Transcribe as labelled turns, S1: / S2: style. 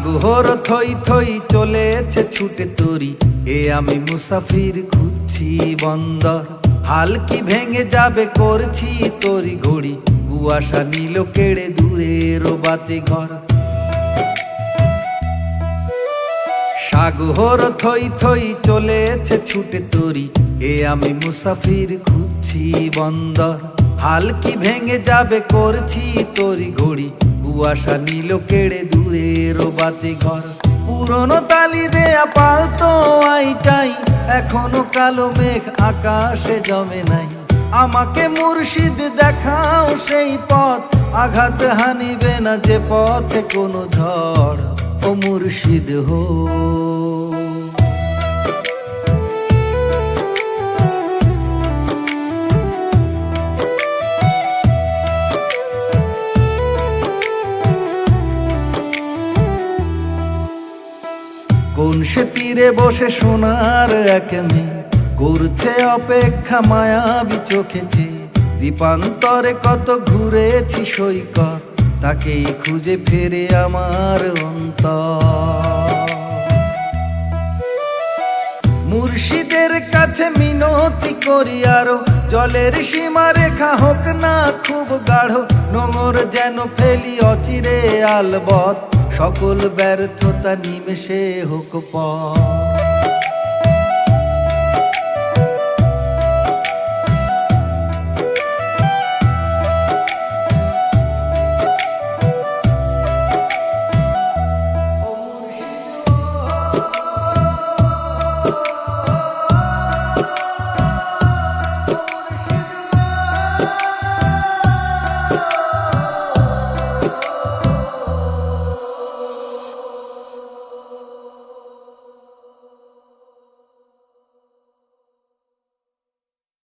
S1: সাগর থই থই চলেছে ছুটে তরি, এ আমি মুসাফির খুঁজছি বন্দর। হাল কি ভেঙে যাবে করছি তরি ঘড়ি, কুয়াশা নীল কেড়ে দূরের বাতি ঘর। সাগর থই থই চলেছে ছুটে তরি, এ আমি মুসাফির খুঁজছি বন্দর। হাল কি ভেঙে যাবে করছি তরি ঘড়ি, কুয়াশা নীল কেড়ে দূরের বাতি ঘর। পুরনো তালি দেয়া পালতো আইটাই, এখনো কালো মেঘ আকাশে জমে নাই। আমাকে মুর্শিদ দেখাও সেই পথ, আঘাত হানিবে না যে পথে কোনো ঝড়। ও মুর্শিদ হো কোন সে তীরে বসে সোনার এক মেয়ে, করছে অপেক্ষা মায়াবী চোখেছে। দ্বীপান্তরে কত ঘুরেছি সৈকত, তাকেই খুঁজে ফেরে আমার অন্তর। মুর্শিদের কাছে মিনতি করি আরো, জলের সীমা রেখা হোক না খুব গাঢ়। নোঙর যেন ফেলি অচিরে আলবত, সকল ব্যর্থতা নিমেষে হোক পথ।